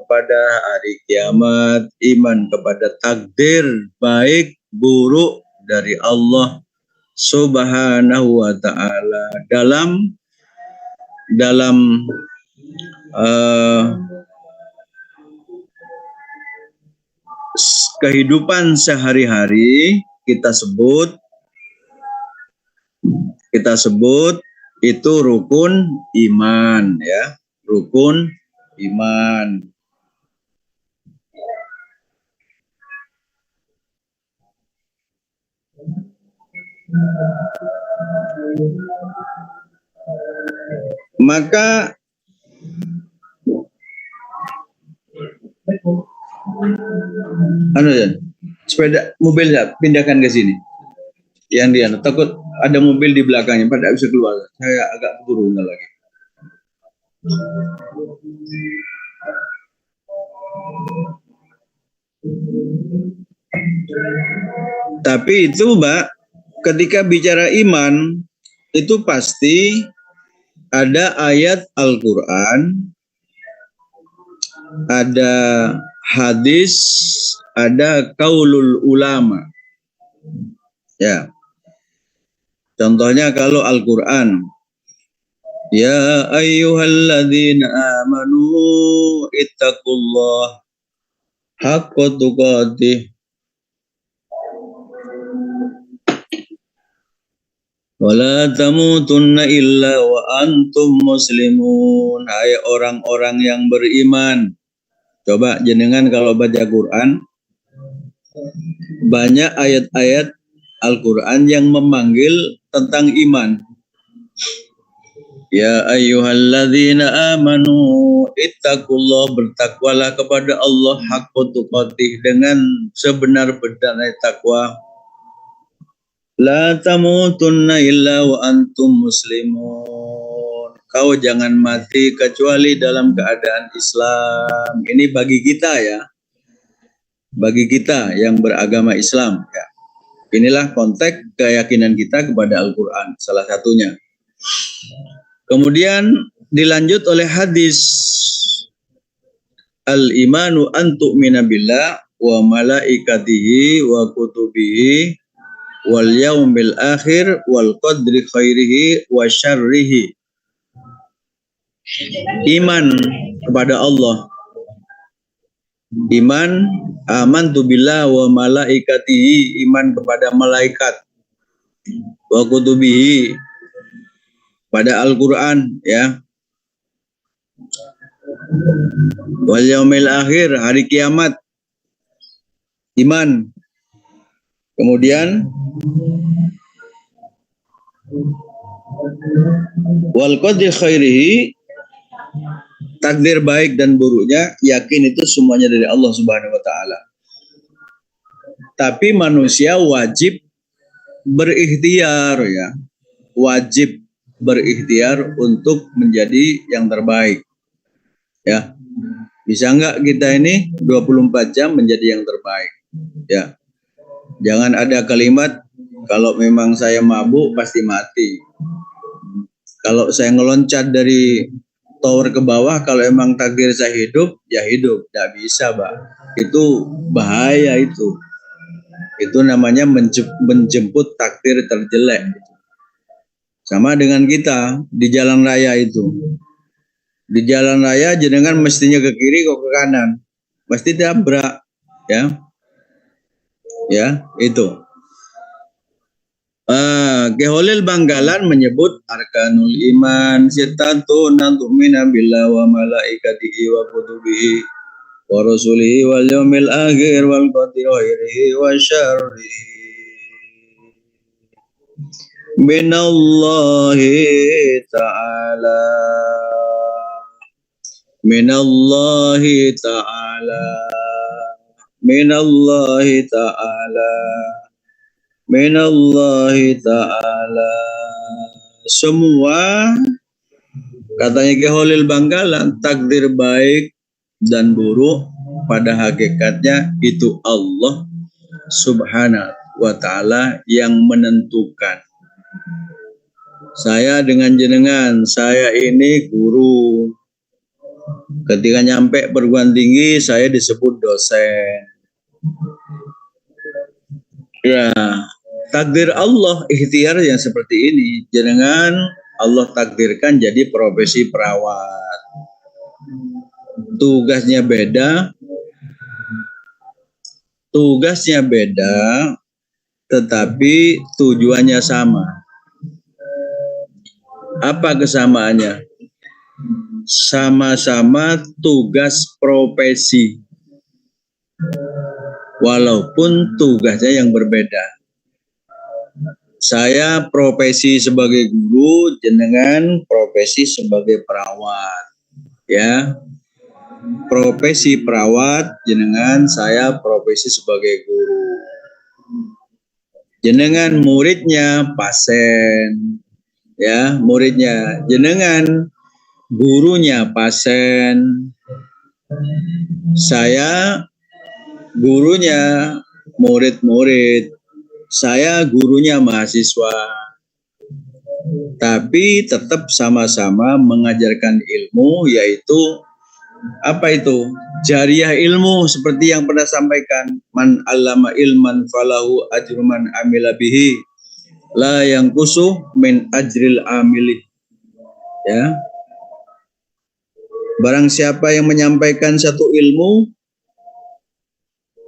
kepada hari kiamat, iman kepada takdir baik buruk dari Allah Subhanahu wa ta'ala dalam kehidupan sehari-hari kita sebut itu rukun iman ya, rukun iman. Maka ya, sepeda mobil ya, pindahkan ke sini. Yang dia takut ada mobil di belakangnya, pada bisa keluar. Saya agak buru lagi. Tapi itu, Mbak, ketika bicara iman itu pasti ada ayat Al-Quran, ada hadis, ada qaulul ulama. Ya. Contohnya kalau Al-Quran, ya ayyuhalladzina amanu ittaqullah haqqa tuqatih wa la tamutunna illa wa antum muslimun. Hai orang-orang yang beriman. Coba jenengan kalau baca Quran, banyak ayat-ayat Al-Quran yang memanggil tentang iman. Ya ayyuhalladzina amanu ittaqullah, bertakwalah kepada Allah haqqa tuqatih, dengan sebenar-benarnya takwa. La tamutunna illa wa antum muslimun. Kau jangan mati kecuali dalam keadaan Islam. Ini bagi kita ya. Bagi kita yang beragama Islam ya. Inilah konteks keyakinan kita kepada Al-Quran, salah satunya. Kemudian dilanjut oleh hadis al-imanu an tu'mina billah wa malaikatihi wa kutubihi wal yaumil akhir wal qadri khairihi wa syarrihi. Iman kepada Allah. Iman amantu billah wa malaikatihi, iman kepada malaikat, wa kutubihi, pada Al-Quran ya, wal yaumil akhir, hari kiamat, iman. Kemudian wal qadri khairihi, takdir baik dan buruknya, yakin itu semuanya dari Allah Subhanahu wa taala. Tapi manusia wajib berikhtiar ya. Wajib berikhtiar untuk menjadi yang terbaik. Ya. Bisa enggak kita ini 24 jam menjadi yang terbaik? Ya. Jangan ada kalimat kalau memang saya mabuk pasti mati. Kalau saya ngeloncat dari tower ke bawah, kalau emang takdir saya hidup, ya hidup. Tidak bisa, Pak. Itu bahaya itu. Itu namanya menjemput takdir terjelek. Sama dengan kita di jalan raya itu. Di jalan raya jenengan mestinya ke kiri kok ke kanan. Pasti tabrak, ya. Ya, itu. Keholil Banggalan menyebut arkanul iman sitatun tu'mina billah wa malaikatihi wa kutubihi wa rasulihi wal yaumil akhir wal qadri khairihi wa syarrihi minallahi ta'ala, minallahi ta'ala, minallahi ta'ala, minallahi ta'ala. Semua, katanya Ki Holil Banggalan, takdir baik dan buruk pada hakikatnya itu Allah Subhanahu wa ta'ala yang menentukan. Saya dengan jenengan, saya ini guru. Ketika nyampe perguruan tinggi, saya disebut dosen. Ya, takdir Allah, ikhtiar yang seperti ini. Jenengan Allah takdirkan jadi profesi perawat. Tugasnya beda, tetapi tujuannya sama. Apa kesamaannya? Sama-sama tugas profesi, walaupun tugasnya yang berbeda. Saya profesi sebagai guru, jenengan profesi sebagai perawat, ya. Profesi perawat, jenengan, saya profesi sebagai guru. Jenengan muridnya pasien, ya, muridnya. Jenengan gurunya pasien. Saya gurunya murid-murid. Saya gurunya mahasiswa. Tapi tetap sama-sama mengajarkan ilmu, yaitu apa itu? Jariah ilmu, seperti yang pernah sampaikan, man allama ilman falahu ajru man amila bihi la yanqusu min ajril amili. Ya. Barang siapa yang menyampaikan satu ilmu,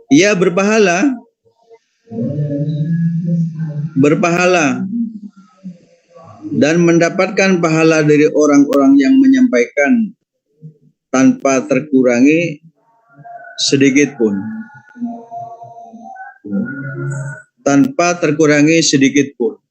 ia berpahala dan mendapatkan pahala dari orang-orang yang menyampaikan tanpa terkurangi sedikit pun. Tanpa terkurangi sedikit pun.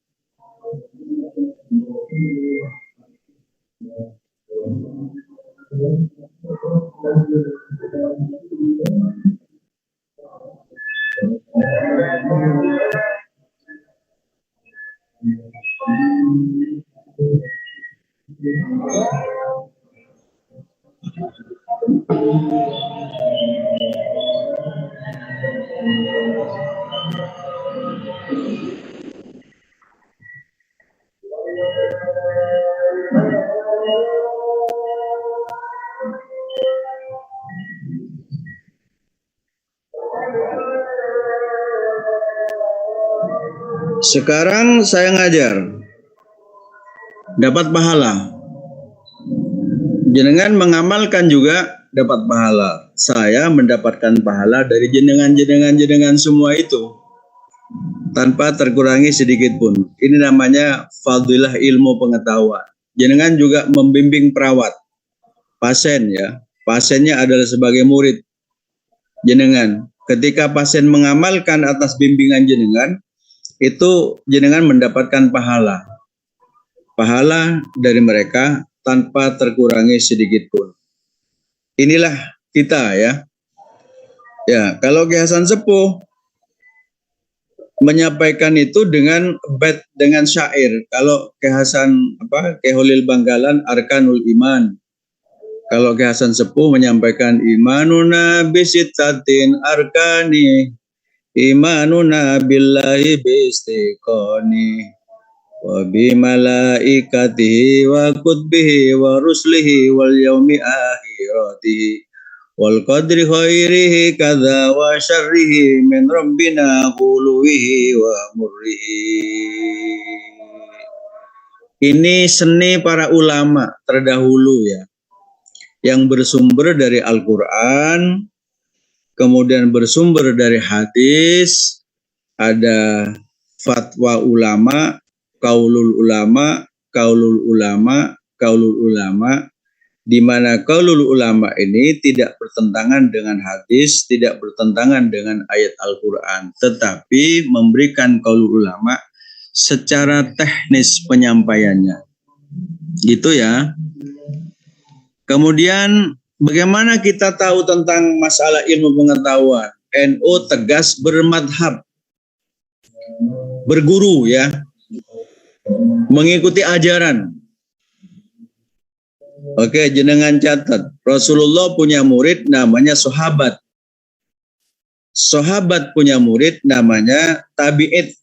Sekarang saya ngajar, dapat pahala. Jenengan mengamalkan juga dapat pahala. Saya mendapatkan pahala dari jenengan semua itu tanpa terkurangi sedikit pun. Ini namanya fadilah ilmu pengetahuan. Jenengan juga membimbing perawat, pasien ya. Pasiennya adalah sebagai murid jenengan. Ketika pasien mengamalkan atas bimbingan jenengan, itu jenengan mendapatkan pahala. Pahala dari mereka tanpa terkurangi sedikit pun. Inilah kita ya. Ya, kalau Ki Hasan Sepuh menyampaikan itu dengan bait, dengan syair. Kalau Ki Hasan Ki Holil Banggalan Arkanul Iman. Kalau Ki Hasan Sepuh menyampaikan imanuna bisittatin arkani, imanuna billahi bistiqoni, wa bimalaikatihi wa kutbihi wa ruslihi wal yaumi akhiratihi wal qadri khairihi kadza wa syarrihi min rabbina quluwihi wa murrihi. Ini seni para ulama terdahulu ya, yang bersumber dari Al-Quran, kemudian bersumber dari hadis, ada fatwa ulama, kaulul ulama, di mana kaulul ulama ini tidak bertentangan dengan hadis, tidak bertentangan dengan ayat Al-Quran, tetapi memberikan kaulul ulama secara teknis penyampaiannya. Gitu ya. Kemudian bagaimana kita tahu tentang masalah ilmu pengetahuan? NU tegas bermadhab, berguru ya, mengikuti ajaran. Oke, jenengan catat. Rasulullah punya murid namanya sahabat. Sahabat punya murid namanya tabi'id.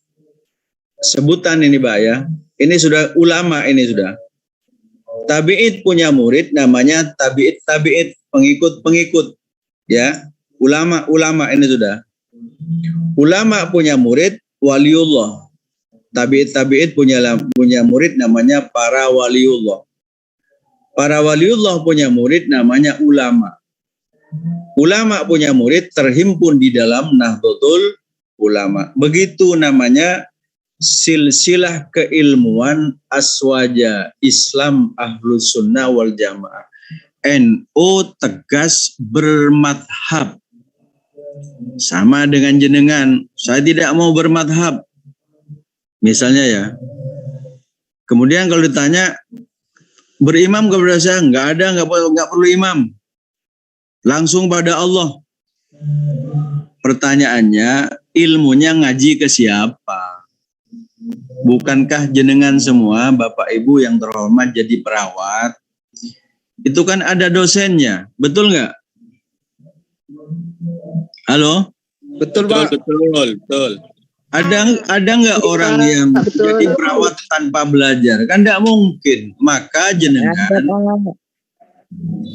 Sebutan ini Pak ya. Ini sudah ulama ini sudah. Tabi'id punya murid namanya tabi'id, pengikut ya. Ulama ini sudah. Ulama punya murid waliullah. Tabi'id punya murid namanya para waliullah. Para waliullah punya murid namanya ulama. Ulama punya murid terhimpun di dalam Nahdlatul Ulama. Begitu namanya silsilah keilmuan aswaja Islam Ahlus Sunnah wal Jamaah. NU tegas bermadhab. Sama dengan jenengan, saya tidak mau bermadhab. Misalnya ya. Kemudian kalau ditanya berimam kepada saya, nggak perlu imam. Langsung pada Allah. Pertanyaannya, ilmunya ngaji ke siapa? Bukankah jenengan semua, Bapak Ibu yang terhormat jadi perawat? Itu kan ada dosennya, betul nggak? Halo? Betul, Pak. Betul. Ada nggak orang yang jadi perawat tanpa belajar? Kan nggak mungkin. Maka jenengan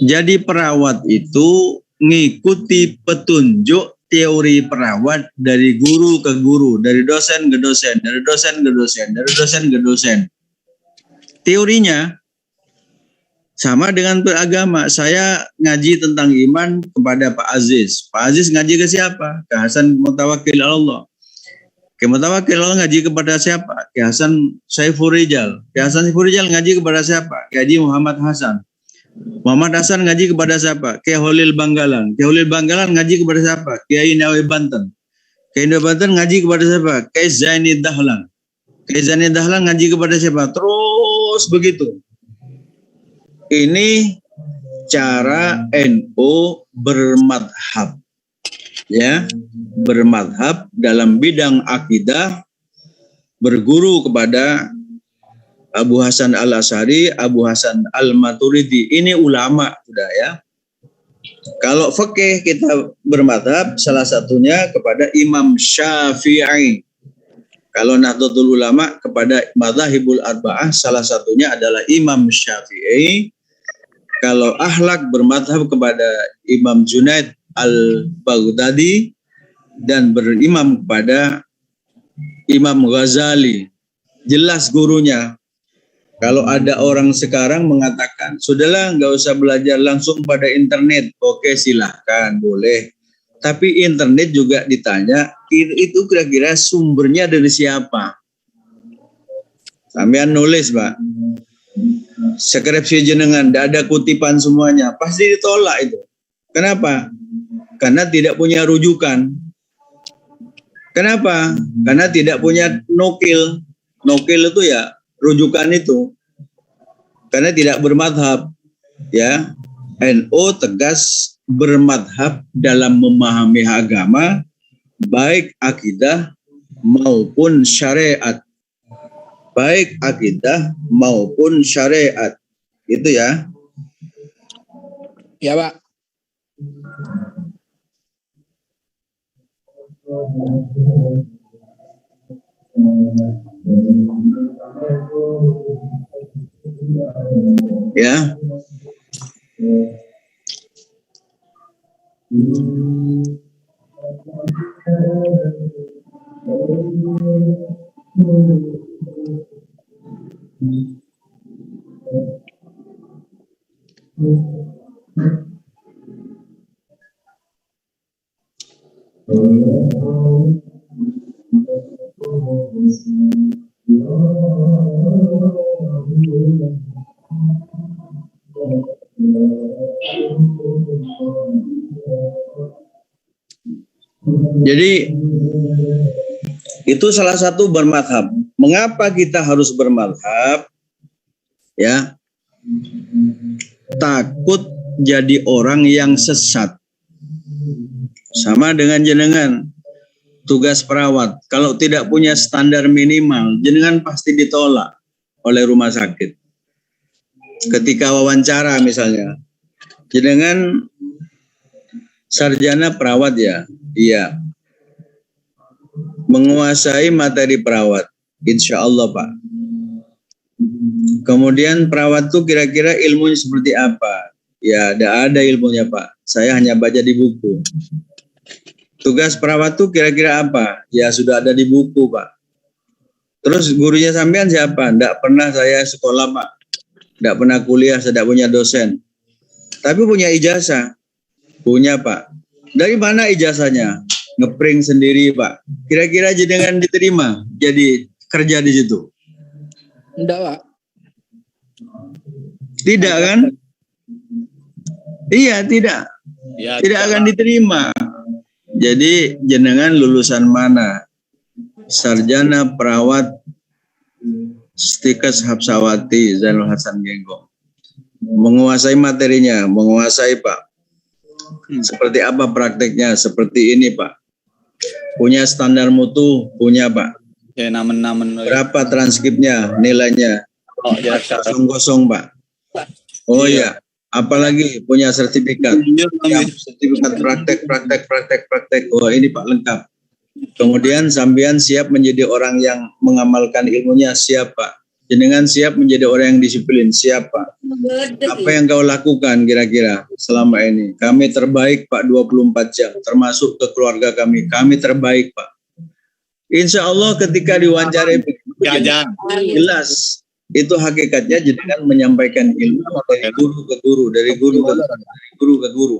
jadi perawat itu ngikuti petunjuk teori perawat dari guru ke guru, dari dosen ke dosen, dari dosen ke dosen, dari dosen ke dosen. Teorinya sama dengan beragama. Saya ngaji tentang iman kepada Pak Aziz. Pak Aziz ngaji ke siapa? Ke Hasan Mutawakkil Allah. Ke Mutawakkil Allah ngaji kepada siapa? Ke Hasan Saiful Rijal. Ke Hasan Saiful Rijal ngaji kepada siapa? Ke Haji Muhammad Hasan. Muhammad Hasan ngaji kepada siapa? Ki Holil Banggalan. Ki Holil Banggalan ngaji kepada siapa? Kiai Nawawi Banten. Kiai Nawawi Banten ngaji kepada siapa? Kiai Zaini Dahlan. Kiai Zaini Dahlan ngaji kepada siapa? Terus harus begitu. Ini cara NU bermadhab, ya, bermadhab dalam bidang akidah, berguru kepada Abu Hasan Al-Asy'ari, Abu Hasan Al-Maturidi. Ini ulama sudah, ya. Kalau fikih kita bermadhab salah satunya kepada Imam Syafi'i. Kalau Nahdlatul Ulama kepada Madzhabul Arba'ah salah satunya adalah Imam Syafi'i. Kalau akhlak bermadhab kepada Imam Junaid Al-Baghdadi dan berimam kepada Imam Ghazali. Jelas gurunya. Kalau ada orang sekarang mengatakan, sudahlah nggak usah belajar langsung pada internet. Oke, silahkan, boleh. Tapi internet juga ditanya, itu kira-kira sumbernya dari siapa? Sampean nulis, Pak. Skripsi jenengan, tidak ada kutipan semuanya. Pasti ditolak itu. Kenapa? Karena tidak punya rujukan. Kenapa? Karena tidak punya nukil. Nukil itu ya rujukan itu. Karena tidak bermadhab. Ya, NU tegas bermadhab dalam memahami agama, baik akidah maupun syariat. Baik akidah maupun syariat. Itu ya. Ya, Pak. Ya. Jadi itu salah satu bermadhab. Mengapa kita harus bermadhab? Ya, takut jadi orang yang sesat. Sama dengan jenengan, tugas perawat. Kalau tidak punya standar minimal, jenengan pasti ditolak oleh rumah sakit. Ketika wawancara misalnya, jenengan sarjana perawat ya? Iya. Menguasai materi perawat, insya Allah Pak. Kemudian perawat itu kira-kira ilmunya seperti apa? Ya, tidak ada ilmunya Pak. Saya hanya baca di buku. Tugas perawat itu kira-kira apa? Ya sudah ada di buku Pak. Terus gurunya sampean siapa? Tidak pernah saya sekolah Pak. Tidak pernah kuliah, saya tidak punya dosen. Tapi punya ijazah. Punya Pak. Dari mana ijazahnya? Ngeprint sendiri Pak. Kira-kira jenengan diterima jadi kerja di situ? Enggak, Pak. Tidak kan? Iya, tidak. Ya, Tidak akan diterima. Jadi jenengan lulusan mana? Sarjana perawat Stikes Habsawati Zainul Hasan Genggong. Menguasai materinya, menguasai Pak. Seperti apa prakteknya? Seperti ini Pak. Punya standar mutu, punya Pak. Ya, namen-namen. Berapa transkripnya, nilainya? Oh, ya, Kosong-kosong Pak. Oh iya. Apalagi punya sertifikat. Ya, sertifikat praktek. Oh ini Pak lengkap. Kemudian sampean siap menjadi orang yang mengamalkan ilmunya, siap Pak. Jenengan siap menjadi orang yang disiplin, siap Pak. Apa yang kau lakukan kira-kira selama ini? Kami terbaik Pak 24 jam, termasuk ke keluarga kami. Kami terbaik Pak. Insya Allah ketika diwawancarai jelas. Itu hakikatnya jenengan menyampaikan ilmu dari guru ke guru, dari guru ke guru.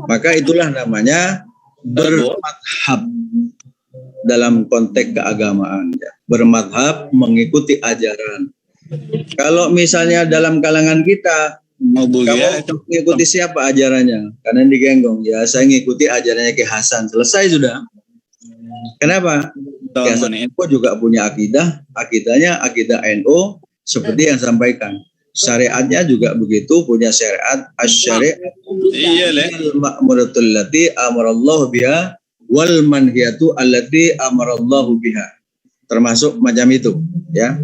Maka itulah namanya bermadhab dalam konteks keagamaan. Ya. Bermadhab mengikuti ajaran. Kalau misalnya dalam kalangan kita, kamu mengikuti siapa ajarannya? Karena digenggong, ya saya mengikuti ajarannya Ki Hasan. Selesai sudah. Kenapa? Ki Hasan juga punya akidah, akidahnya akidah NU, seperti yang sampaikan. Syariatnya juga begitu, punya syariat asy-syari' Iya, Le. al-ma'muratul lati amarallahu biha wal manhiyatu allati amarallahu biha. Termasuk macam itu, ya.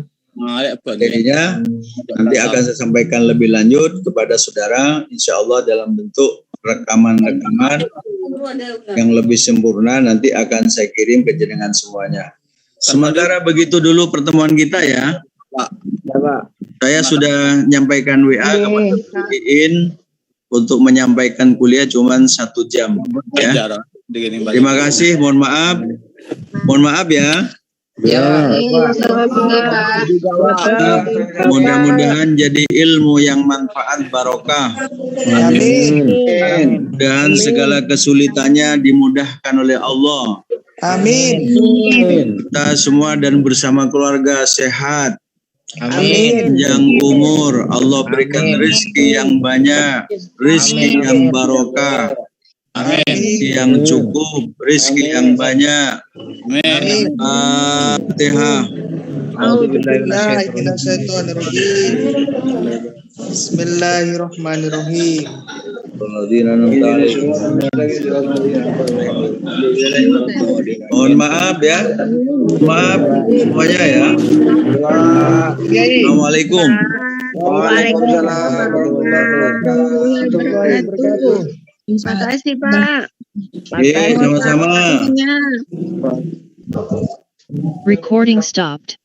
Jadinya nanti akan saya sampaikan lebih lanjut kepada saudara, insya Allah dalam bentuk rekaman-rekaman yang lebih sempurna nanti akan saya kirim ke jenengan semuanya. Sementara begitu dulu pertemuan kita ya. Saya sudah menyampaikan WA kepada Bu Iin untuk menyampaikan kuliah cuma 1 jam. Ya. Terima kasih, mohon maaf ya. Mudah-mudahan jadi ilmu yang manfaat barokah. Dan segala kesulitannya dimudahkan oleh Allah. Amin. Kita semua dan bersama keluarga sehat. Amin. Yang umur, Allah berikan rezeki yang banyak, rezeki yang barokah, rezeki yang cukup, rezeki yang banyak. Amin. Fatihah. Bismillahirrahmanirrahim. Mohon maaf ya, maaf semuanya ya. Assalamualaikum. Terima kasih, Pak. Sama-sama. Recording stopped.